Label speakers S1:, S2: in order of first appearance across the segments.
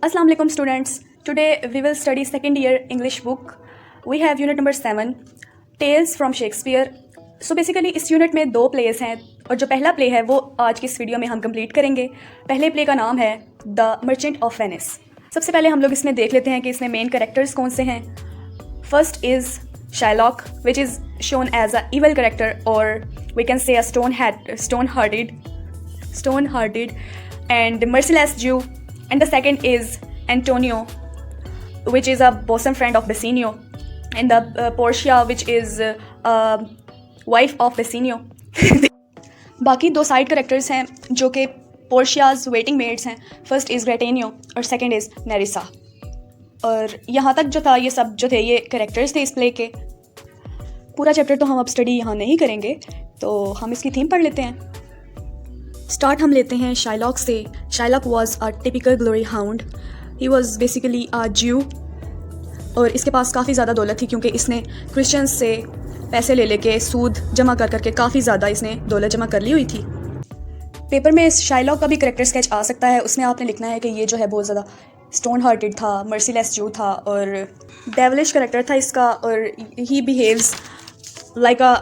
S1: Assalamu alaikum students. Today we will study second year English book. We have unit number 7 Tales from Shakespeare. So basically इस unit में 2 place हैं और जो पहला play है वो आज की इस वीडियो में हम कंप्लीट करेंगे. पहले प्ले का नाम है द मर्चेंट ऑफ वेनिस. सबसे पहले हम लोग इसमें देख लेते हैं कि इसमें मेन कैरेक्टर्स कौन से हैं. First is Shylock, which is shown as a evil character, or we can say a stone-hearted and merciless Jew. And the second is Antonio, which is a bosom friend of Bassanio, and the Portia, which is wife of Bassanio. बाकी 2 side characters हैं जो कि पोर्शियाज waiting maids हैं. First is ग्रेटेनियो और second is नेरिसा. और यहाँ तक जो था ये सब जो थे ये कैरेक्टर्स थे इस प्ले के. पूरा चैप्टर तो हम अब स्टडी यहाँ नहीं करेंगे, तो हम इसकी थीम पढ़ लेते हैं. स्टार्ट हम लेते हैं शाइलॉक से. Shylock was a typical glory hound. He was basically अ ज्यू और इसके पास काफ़ी ज़्यादा दौलत थी क्योंकि इसने क्रिश्चियंस से पैसे ले लेके सूद जमा कर करके काफ़ी ज़्यादा इसने दौलत जमा कर ली हुई थी. पेपर में शाइलॉक का भी करेक्टर स्केच आ सकता है. उसमें आपने लिखना है कि ये जो है बहुत ज़्यादा स्टोन हार्टेड था, मर्सीलेस जू था और डेवलिश करेक्टर था इसका. और he behaves like a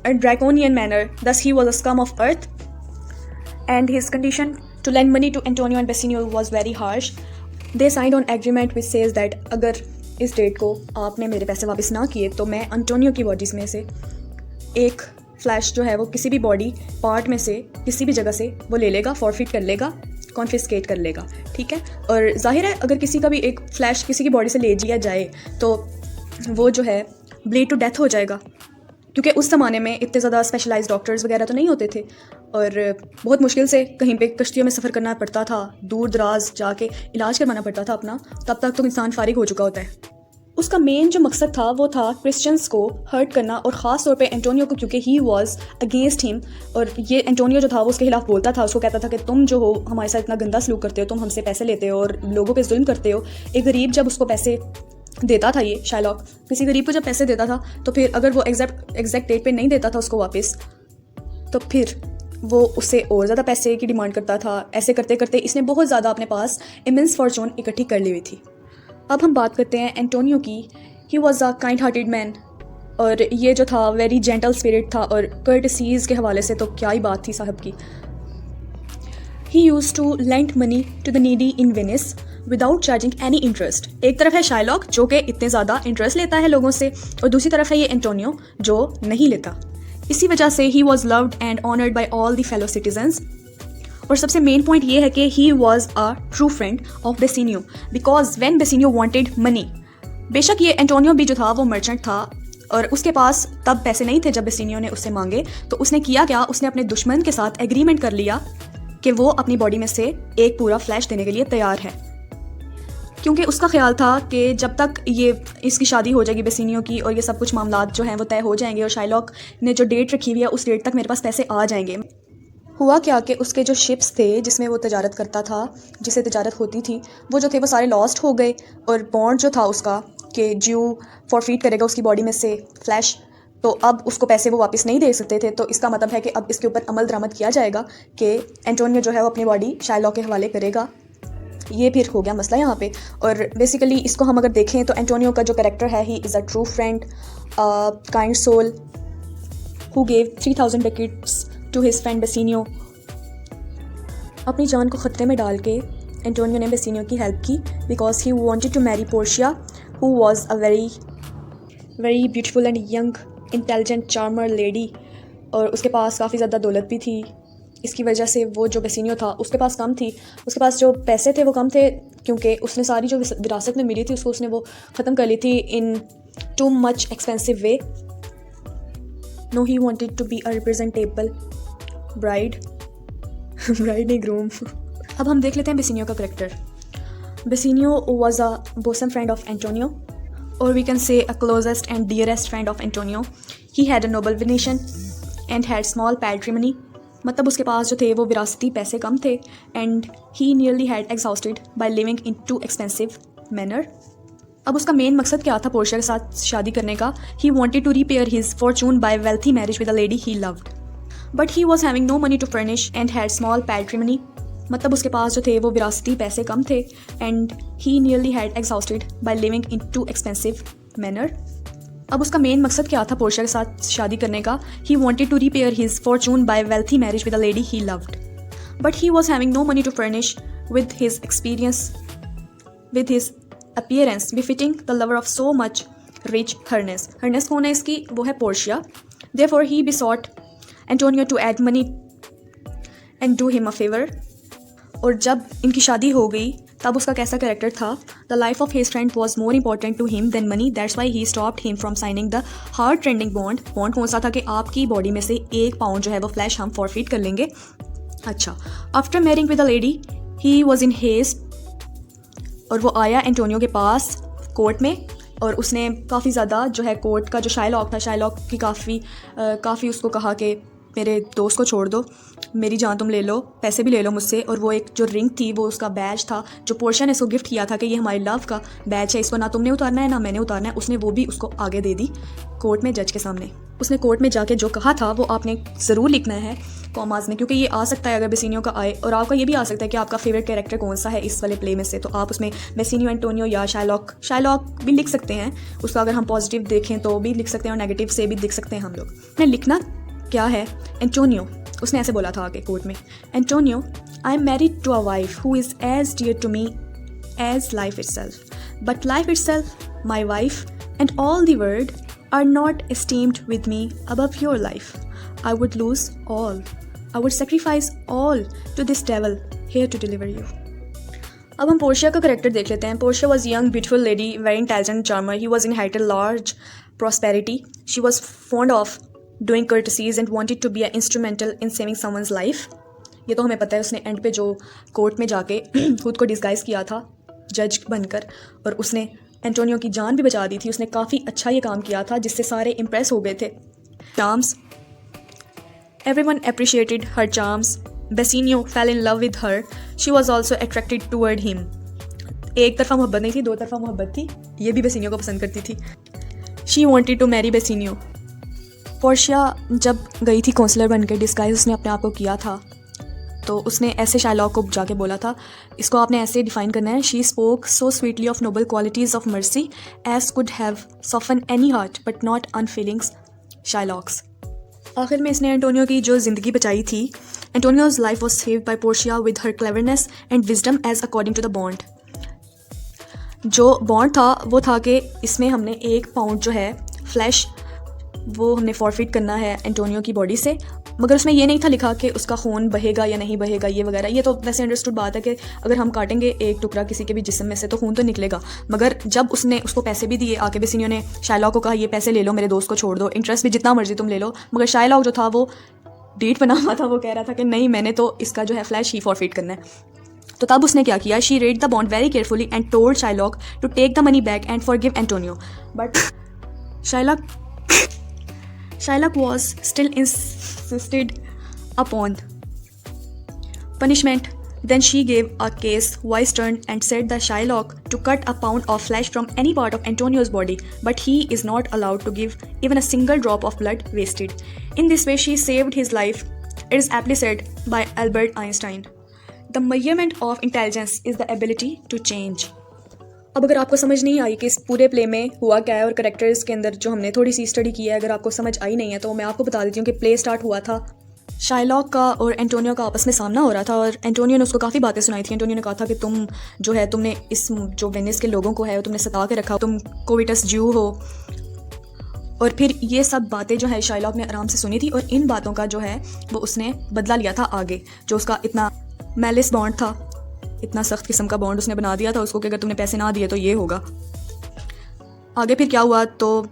S1: draconian manner, thus he was a scum of earth. And his condition to lend money to Antonio and Bassanio was very harsh. They signed on agreement which says that अगर इस date को आपने मेरे पैसे वापस ना किए तो मैं अंटोनियो की बॉडीज़ में से एक फ्लैश जो है वो किसी भी बॉडी पार्ट में से किसी भी जगह से वो ले लेगा, फॉरफिट कर लेगा, कॉन्फिस्केट कर लेगा. ठीक है. और जाहिर है अगर किसी का भी एक फ्लैश किसी की बॉडी से ले लिया जाए तो वो जो है ब्लीड टू डेथ हो जाएगा, क्योंकि उस ज़माने में इतने ज़्यादा स्पेशलाइज्ड डॉक्टर्स वगैरह तो नहीं होते थे और बहुत मुश्किल से कहीं पे कश्तियों में सफ़र करना पड़ता था, दूर दराज जाके इलाज करवाना पड़ता था अपना. तब तक तो इंसान फारिग हो चुका होता है. उसका मेन जो मकसद था वो था क्रिश्चियंस को हर्ट करना और ख़ास तौर पे एंटोनियो को, क्योंकि ही वॉज अगेंस्ट हिम. और ये एंटोनियो जो था वो उसके खिलाफ बोलता था. उसको कहता था कि तुम जो हो हमारे साथ इतना गंदा सलूक करते हो, तुम हमसे पैसे लेते हो और लोगों पर जुल्म करते हो. एक गरीब जब उसको पैसे देता था, ये शाइलॉक किसी गरीब को जब पैसे देता था तो फिर अगर वो एग्जैक्ट डेट पे नहीं देता था उसको वापस, तो फिर वो उससे और ज़्यादा पैसे की डिमांड करता था. ऐसे करते करते इसने बहुत ज़्यादा अपने पास इमेंस फॉर्चून इकट्ठी कर ली हुई थी. अब हम बात करते हैं एंटोनियो की. ही was a kind hearted man और ये जो था वेरी जेंटल स्पिरिट था. और कर्टसीज़ के हवाले से तो क्या ही बात थी साहब की. He use to lend money to the needy in Venice without charging any interest. एक तरफ है शाइलॉक जो कि इतने ज़्यादा इंटरेस्ट लेता है लोगों से और दूसरी तरफ है ये एंटोनियो जो नहीं लेता. इसी वजह से he was loved and honoured by all the fellow citizens. और सबसे मेन पॉइंट ये है कि ही was a true friend of Bassanio because when Bassanio wanted money. बेशक ये एंटोनियो भी जो था वो मर्चेंट था और उसके पास तब पैसे नहीं थे जब बेसिनियो ने उससे मांगे. तो उसने किया क्या, उसने अपने दुश्मन के साथ एग्रीमेंट कर लिया कि वो अपनी बॉडी में से एक पूरा फ्लैश देने के लिए तैयार है, क्योंकि उसका ख्याल था कि जब तक ये इसकी शादी हो जाएगी बेसिनियो की और ये सब कुछ मामलात जो हैं वो तय हो जाएंगे और शाइलॉक ने जो डेट रखी हुई है उस डेट तक मेरे पास पैसे आ जाएंगे. हुआ क्या कि उसके जो शिप्स थे जिसमें वो तजारत करता था, जिससे तजारत होती थी, वो जो थे वो सारे लॉस्ट हो गए. और बॉन्ड जो था उसका कि ज्यू फॉरफीट करेगा उसकी बॉडी में से फ्लैश, तो अब उसको पैसे वो वापस नहीं दे सकते थे. तो इसका मतलब है कि अब इसके ऊपर अमल दरामद किया जाएगा कि एंटोनियो जो है वो अपनी बॉडी शाइलॉक के हवाले करेगा. ये फिर हो गया मसला यहाँ पे. और बेसिकली इसको हम अगर देखें तो एंटोनियो का जो कैरेक्टर है, he is a true friend, kind soul who gave 3000 ducats to his friend Bassanio. अपनी जान को ख़तरे में डाल के एंटोनियो ने बेसिनियो की हेल्प की because he wanted to marry Portia who was a very very beautiful and young intelligent charmer lady. और उसके पास काफ़ी ज़्यादा दौलत भी थी. इसकी वजह से वो जो बेसिनियो था उसके पास कम थी, उसके पास जो पैसे थे वो कम थे, क्योंकि उसने सारी जो विरासत में मिली थी उसको उसने वो ख़त्म कर ली थी in too much expensive way. No he wanted to be a representable bride नहीं ग्रूम. अब हम देख लेते हैं बेसिनियो का character. Bassanio was a bosom friend of Antonio और we can say a closest and dearest friend of Antonio. He had a noble venation and had small patrimony. मतलब उसके पास जो थे वो विरासती पैसे कम थे and he nearly had exhausted by living in too expensive manner. अब उसका मेन मकसद क्या था पोर्शिया के साथ शादी करने का. He wanted to repair his fortune by wealthy marriage with a lady he loved, but he was having no money to furnish and had small patrimony. मतलब उसके पास जो थे वो विरासती पैसे कम थे and he nearly had exhausted by living in too expensive manner. अब उसका main मकसद क्या था पोर्शिया के साथ शादी करने का? He wanted to repair his fortune by wealthy marriage with a lady he loved, but he was having no money to furnish with his experience with his appearance befitting the lover of so much rich heiress. Heiress कौन है इसकी? वो है Portia. Therefore he besought Antonio to aid money and do him a favour. और जब इनकी शादी हो गई तब उसका कैसा कैरेक्टर था? The life of his friend was more important to him than money, that's why he stopped him from signing the hard trending bond. Bond कौन सा था कि आपकी बॉडी में से 1 पाउंड जो है वो फ्लैश हम फॉरफिट कर लेंगे। अच्छा, after marrying with a lady he was in hedge, और वो आया एंटोनियो के पास कोर्ट में और उसने काफ़ी ज़्यादा जो है कोर्ट का जो शाइलॉक था, शाइलॉक की काफ़ी उसको कहा कि मेरे दोस्त को छोड़ दो, मेरी जान तुम ले लो, पैसे भी ले लो मुझसे। और वो एक जो रिंग थी वो उसका बैज था जो पोर्शिया ने उसको गिफ्ट किया था कि ये हमारी लव का बैज है, इसको ना तुमने उतारना है ना मैंने उतारना है। उसने वो भी उसको आगे दे दी कोर्ट में जज के सामने। उसने कोर्ट में जाके जो कहा था वो आपने ज़रूर लिखना है कॉमास में, क्योंकि ये आ सकता है अगर बेसिनियो का आए, और आपका ये भी आ सकता है कि आपका फेवरेट कैरेक्टर कौन सा है इस वाले प्ले में से, तो आप उसमें बेसिनियो, एंटोनियो या शाइलॉक भी लिख सकते हैं। उसका अगर हम पॉजिटिव देखें तो भी लिख सकते हैं और नेगेटिव से भी लिख सकते हैं हम लोग। मैं लिखना क्या है? एंटोनियो, उसने ऐसे बोला था आगे कोर्ट में, Antonio, I am married to a wife who is as dear to me as life itself, but life itself, my wife and all the world are not esteemed with me above your life. I would lose all. I would sacrifice all to this devil here to deliver you. अब हम Portia का character देख लेते हैं। Portia was young, beautiful lady, very intelligent, charmer. He was inherited large prosperity. She was fond of doing courtesies and wanted to be instrumental in saving someone's life. ये तो हमें पता है। उसने एंड पे जो कोर्ट में जाके खुद को डिस्गाइज किया था जज बनकर, और उसने एंटोनियो की जान भी बचा दी थी। उसने काफ़ी अच्छा ये काम किया था जिससे सारे इम्प्रेस हो गए थे। Charms, everyone appreciated her charms. Bassanio fail in love with her, she was also attracted toward him. एक तरफा मोहब्बत नहीं थी, 2 तरफा मोहब्बत थी। ये भी बेसिनियो को पसंद करती थी। She wanted to marry Bassanio. Portia जब गई थी काउंसलर बनकर डिस्गाइज उसने अपने आप को किया था, तो उसने ऐसे शाइलॉक को जाके बोला था, इसको आपने ऐसे डिफाइन करना है, she spoke so sweetly of noble qualities of mercy as could have soften any heart but not unfeelings Shylock's. आखिर में इसने एंटोनियो की जो ज़िंदगी बचाई थी। Antonio's life was saved by Portia with her cleverness and wisdom as according to the bond. जो bond था वो था कि इसमें हमने 1 पाउंड जो है फ्लैश वो हमने फॉरफिट करना है एंटोनियो की बॉडी से, मगर उसमें ये नहीं था लिखा कि उसका खून बहेगा या नहीं बहेगा ये वगैरह। ये तो वैसे अंडरस्टूड बात है कि अगर हम काटेंगे एक टुकड़ा किसी के भी जिस्म में से तो खून तो निकलेगा। मगर जब उसने उसको पैसे भी दिए, आके बेसिनियो ने शाइलॉक को कहा ये पैसे ले लो, मेरे दोस्त को छोड़ दो, इंटरेस्ट भी जितना मर्जी तुम ले लो, मगर शाइलॉक जो था वो डेट बना हुआ था, वो कह रहा था कि नहीं मैंने तो इसका जो है फ्लैश ही फॉरफिट करना है। तो तब उसने क्या किया? She read the bond very carefully and told Shylock to take the money back and forgive Antonio, but Shylock was still insisted upon punishment. Then she gave a case wise turn and said that Shylock to cut a pound of flesh from any part of Antonio's body, but he is not allowed to give even a single drop of blood wasted. In this way, she saved his life. It is aptly said by Albert Einstein, "The measurement of intelligence is the ability to change." अब अगर आपको समझ नहीं आई कि इस पूरे play में हुआ क्या है और करेक्टर्स के अंदर जो हमने थोड़ी सी स्टडी की है, अगर आपको समझ आई नहीं है तो मैं आपको बता देती हूँ कि प्ले स्टार्ट हुआ था शाइलॉक का और एंटोनियो का आपस में सामना हो रहा था, और एंटोनियो ने उसको काफ़ी बातें सुनाई थी। एंटोनियो ने कहा था कि तुम जो है तुमने इस जो वेनिस के लोगों को है तुमने सता के रखा, तुम कोविटस ज्यू हो। और फिर ये सब बातें जो है शाइलॉक ने आराम से सुनी थी और इन बातों का जो है वो उसने बदला लिया था आगे। जो उसका इतना मैलिस बॉन्ड था, इतना सख्त किस्म का बॉन्ड उसने बना दिया था उसको कि अगर तुमने पैसे ना दिए तो ये होगा। आगे फिर क्या हुआ, तो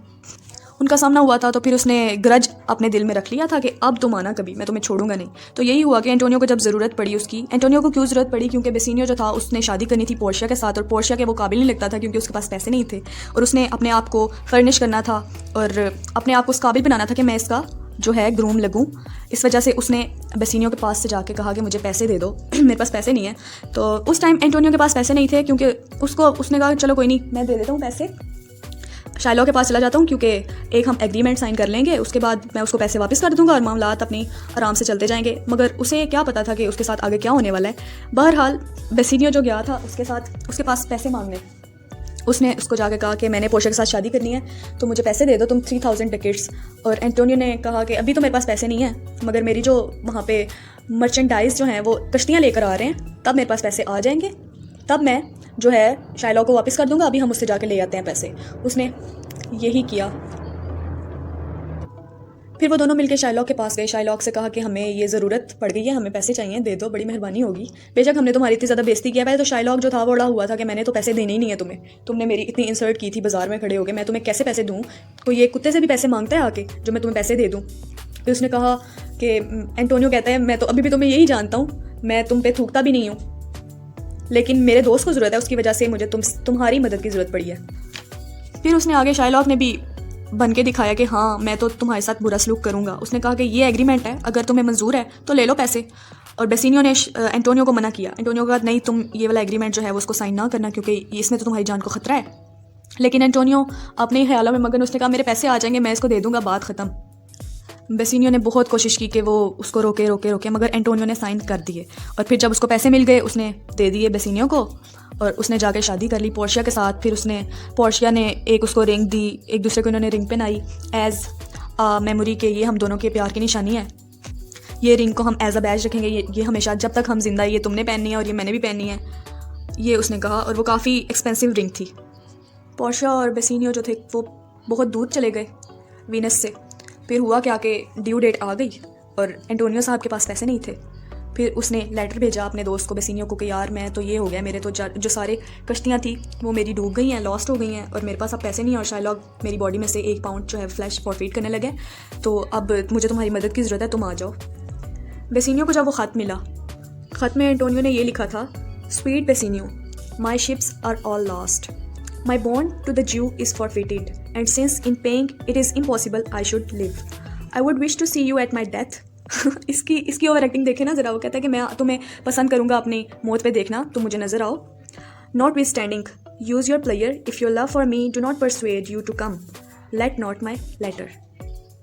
S1: उनका सामना हुआ था, तो फिर उसने ग्रज अपने दिल में रख लिया था कि अब तुम आना कभी, मैं तुम्हें छोड़ूंगा नहीं। तो यही हुआ कि एंटोनियो को जब ज़रूरत पड़ी उसकी, एंटोनियो को क्यों ज़रूरत पड़ी? क्योंकि बेसिनियो जो था उसने शादी करनी थी पोर्शिया के साथ और पोर्शिया के वो काबिल नहीं लगता था क्योंकि उसके पास पैसे नहीं थे, और उसने अपने आप को फर्निश करना था और अपने आप को उस काबिल बनाना था कि मैं इसका जो है ग्रूम लगूं। इस वजह से उसने बेसिनियो के पास से जाके कहा कि मुझे पैसे दे दो मेरे पास पैसे नहीं है। तो उस टाइम एंटोनियो के पास पैसे नहीं थे क्योंकि उसने कहा चलो कोई नहीं मैं दे देता हूँ पैसे। शाइलॉक के पास चला जाता हूँ क्योंकि एक हम एग्रीमेंट साइन कर लेंगे, उसके बाद मैं उसको पैसे वापस कर दूंगा और मामलात अपनी आराम से चलते जाएंगे। मगर उसे क्या पता था कि उसके साथ आगे क्या होने वाला है। बहरहाल बेसिनियो जो गया था उसके पास पैसे मांगने, उसने उसको जाके कहा कि मैंने पोर्शिया के साथ शादी करनी है तो मुझे पैसे दे दो तुम 3000 टिकट्स। और एंटोनियो ने कहा कि अभी तो मेरे पास पैसे नहीं हैं, मगर मेरी जो वहाँ पे मर्चेंडाइज जो हैं वो कश्तियाँ लेकर आ रहे हैं, तब मेरे पास पैसे आ जाएंगे, तब मैं जो है शाइलॉक को वापस कर दूंगा, अभी हम उससे जाके ले आते हैं पैसे। उसने यही किया। फिर वो दोनों मिलकर शाइलॉक के पास गए। शाइलॉक से कहा कि हमें ये ज़रूरत पड़ गई है, हमें पैसे चाहिए, दे दो, बड़ी मेहरबानी होगी, बेशक हमने तुम्हारी इतनी ज़्यादा बेइज्जती किया। पहले तो शाइलॉक जो था वो अड़ा हुआ था कि मैंने तो पैसे देने ही नहीं है तुम्हें, तुमने मेरी इतनी इंसल्ट की थी बाजार में खड़े हो गए, मैं तुम्हें कैसे पैसे दूँ, कोई ये कुत्ते से भी पैसे मांगता है आके जो मैं तुम्हें पैसे दे दूँ। फिर उसने कहा कि एंटोनियो कहता है मैं तो अभी भी तुम्हें यही जानता हूँ, मैं तुम पे थूकता भी नहीं हूँ, लेकिन मेरे दोस्त को ज़रूरत है, उसकी वजह से मुझे तुम्हारी मदद की ज़रूरत पड़ी है। फिर उसने आगे शाइलॉक ने भी बन के दिखाया कि हाँ मैं तो तुम्हारे साथ बुरा सलूक करूँगा। उसने कहा कि ये एग्रीमेंट है, अगर तुम्हें मंजूर है तो ले लो पैसे। और बेसिनियो ने एंटोनियो को मना किया। एंटोनियो को कहा नहीं तुम ये वाला एग्रीमेंट जो है वो उसको साइन ना करना क्योंकि इसमें तो तुम्हारी जान को खतरा है। लेकिन एंटोनियो अपने ही ख्यालों में मगन, उसने कहा मेरे पैसे आ जाएंगे, मैं इसको दे दूँगा, बात ख़त्म। बेसिनियो ने बहुत कोशिश की कि वो उसको रोके, मगर एंटोनियो ने साइन कर दिए। और फिर जब उसको पैसे मिल गए उसने दे दिए बेसिनियो को और उसने जाकर शादी कर ली पोर्शिया के साथ। फिर पोर्शिया ने एक उसको रिंग दी, एक दूसरे को इन्होंने रिंग पहनाई एज़ मेमोरी के ये हम दोनों के प्यार की निशानी है, ये रिंग को हम एज अ बैज रखेंगे, ये हमेशा जब तक हम जिंदा, ये तुमने पहननी है और ये मैंने भी पहननी है, ये उसने कहा। और वो काफ़ी एक्सपेंसिव रिंग थी। पोर्शिया और बेसिनियो जो थे वो बहुत दूर चले गए वीनस से। फिर हुआ क्या कि ड्यू डेट आ गई और एंटोनियो साहब के पास पैसे नहीं थे। फिर उसने लेटर भेजा अपने दोस्त को बेसिनियो को कि यार मैं तो ये हो गया, मेरे तो जो सारे कश्तियाँ थी वो मेरी डूब गई हैं, लॉस्ट हो गई हैं और मेरे पास अब पैसे नहीं है और शाइलॉक मेरी बॉडी में से 1 पाउंड जो है फ्लैश फॉरफीट करने लगे, तो अब मुझे तुम्हारी मदद की ज़रूरत है, तुम आ जाओ। बेसिनियो को जब वो ख़त मिला, ख़त में एंटोनियो ने ये लिखा था, sweet Bassanio, my ships are all lost, my bond to the Jew is forfeited and since in paying it is impossible I should live, I would wish to see you at my death. इसकी overacting देखे ना ज़रा। वो कहता है कि मैं तुम्हें पसंद करूँगा अपनी मौत पे देखना, तुम मुझे नज़र आओ। Notwithstanding use your player, if your love for me do not persuade you to come, let not my letter.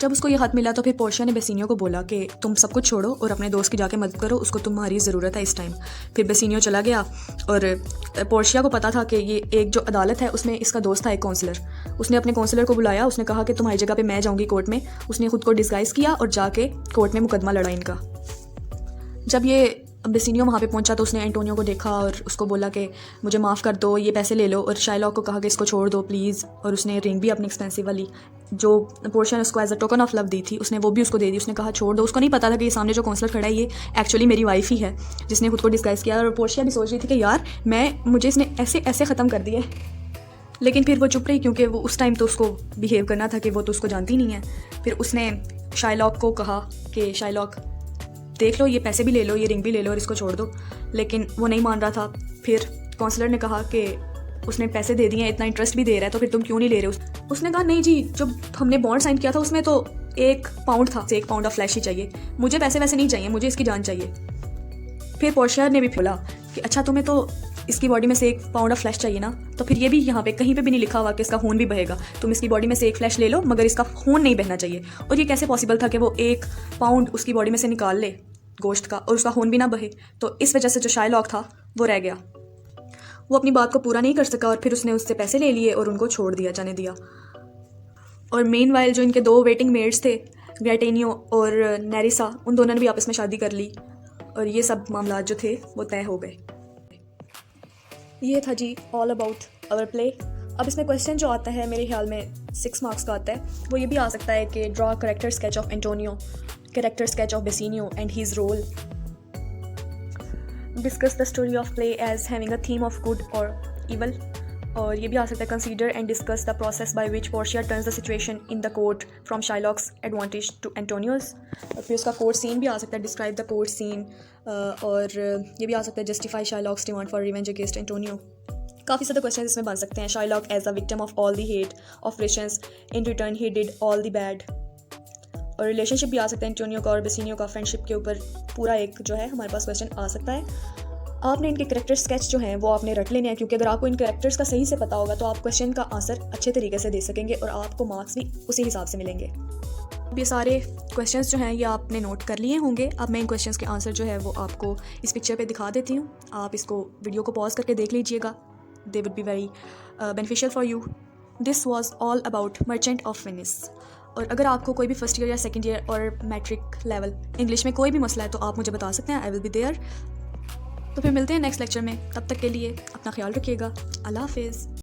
S1: जब उसको ये ख़त मिला तो फिर पोर्शिया ने बेसिनियो को बोला कि तुम सब कुछ छोड़ो और अपने दोस्त की जाके मदद करो, उसको तुम्हारी ज़रूरत है इस टाइम। फिर बेसिनियो चला गया और पोर्शिया को पता था कि ये एक जो अदालत है उसमें इसका दोस्त था एक काउंसलर। उसने अपने काउंसलर को बुलाया, उसने कहा कि तुम्हारी जगह पे मैं जाऊँगी कोर्ट में। उसने खुद को डिस्गाइज़ किया और जाके कोर्ट में मुकदमा लड़ा इनका। जब ये बेसिनियो वहाँ पे पहुँचा तो उसने एंटोनियो को देखा और उसको बोला कि मुझे माफ़ कर दो, ये पैसे ले लो। और शाइलॉक को कहा कि इसको छोड़ दो प्लीज़। और उसने रिंग भी अपनी एक्सपेंसिव वाली जो पोर्शिया ने उसको as a token of love दी थी, उसने वो भी उसको दे दी। उसने कहा छोड़ दो। उसको नहीं पता था कि ये सामने जो काउंसलर खड़ा है ये एक्चुअली मेरी वाइफ ही है जिसने खुद को डिस्गाइज़ किया। और पोर्शिया भी सोच रही थी कि यार मुझे इसने ऐसे ख़त्म कर दिया। लेकिन फिर वो चुप रही क्योंकि वो उस टाइम तो उसको बिहेव करना था कि वो तो उसको जानती नहीं है। फिर उसने शाइलॉक को कहा कि शाइलॉक देख लो, ये पैसे भी ले लो, ये रिंग भी ले लो और इसको छोड़ दो। लेकिन वो नहीं मान रहा था। फिर काउंसलर ने कहा कि उसने पैसे दे दिए हैं, इतना इंटरेस्ट भी दे रहा है, तो फिर तुम क्यों नहीं ले रहे हो। उसने कहा नहीं जी, जब हमने बॉन्ड साइन किया था उसमें तो 1 पाउंड था, 1 पाउंड ऑफ फ्लैश ही चाहिए, मुझे पैसे वैसे नहीं चाहिए, मुझे इसकी जान चाहिए। फिर पोर्शिया ने भी बोला कि अच्छा तुम्हें तो इसकी बॉडी में से 1 पाउंड ऑफ फ्लैश चाहिए ना, तो फिर ये भी यहाँ पे कहीं पे भी नहीं लिखा हुआ कि इसका खून भी बहेगा। तुम इसकी बॉडी में से 1 फ्लैश ले लो मगर इसका खून नहीं बहना चाहिए। और ये कैसे पॉसिबल था कि वो 1 पाउंड उसकी बॉडी में से निकाल ले गोश्त का और उसका खून भी ना बहे। तो इस वजह से जो शाइलॉक था वो रह गया, वो अपनी बात को पूरा नहीं कर सका और फिर उसने उससे पैसे ले लिए और उनको छोड़ दिया, जाने दिया। और मेनवाइल जो इनके 2 वेटिंग मेड्स थे, ग्रेटेनियो और नेरिसा, उन दोनों ने भी आपस में शादी कर ली और ये सब मामला जो थे वो तय हो गए। ये था जी ऑल अबाउट आवर प्ले। अब इसमें क्वेश्चन जो आता है मेरे ख्याल में 6 मार्क्स का आता है, वो ये भी आ सकता है कि draw character sketch of Antonio, character sketch of Bassanio and his role, discuss the story of play as having a theme of good or evil, और ये भी आ सकता है consider and discuss the process by which Portia turns the situation in the court from Shylock's advantage to Antonio's, और फिर उसका court scene भी आ सकता है, describe the court scene, और ये भी आ सकता है justify Shylock's demand for revenge against Antonio। काफ़ी ज़्यादा क्वेश्चन इसमें बन सकते हैं। Shylock as a victim of all the hate of Christians, in return he did all the bad, और रिलेशनशिप भी आ सकता है एंटोनियो का और बेसिनियो का, फ्रेंडशिप के ऊपर पूरा एक जो है हमारे पास क्वेश्चन आ सकता है। आपने इनके करेक्टर स्केच जो हैं वो आपने रट लेने हैं, क्योंकि अगर आपको इन करेक्टर्स का सही से पता होगा तो आप क्वेश्चन का आंसर अच्छे तरीके से दे सकेंगे और आपको मार्क्स भी उसी हिसाब से मिलेंगे। अब ये सारे क्वेश्चंस जो हैं ये आपने नोट कर लिए होंगे। अब मैं इन क्वेश्चंस के आंसर जो है वो आपको इस पिक्चर पे दिखा देती हूँ। आप इसको वीडियो को पॉज करके देख लीजिएगा, they would be very beneficial for you. This was all about merchant of Venice. और अगर आपको कोई भी फर्स्ट ईयर या सेकेंड ईयर और मैट्रिक लेवल इंग्लिश में कोई भी मसला है तो आप मुझे बता सकते हैं, आई विल बी देयर। तो फिर मिलते हैं नेक्स्ट लेक्चर में, तब तक के लिए अपना ख्याल रखिएगा। अल्लाह हाफिज़।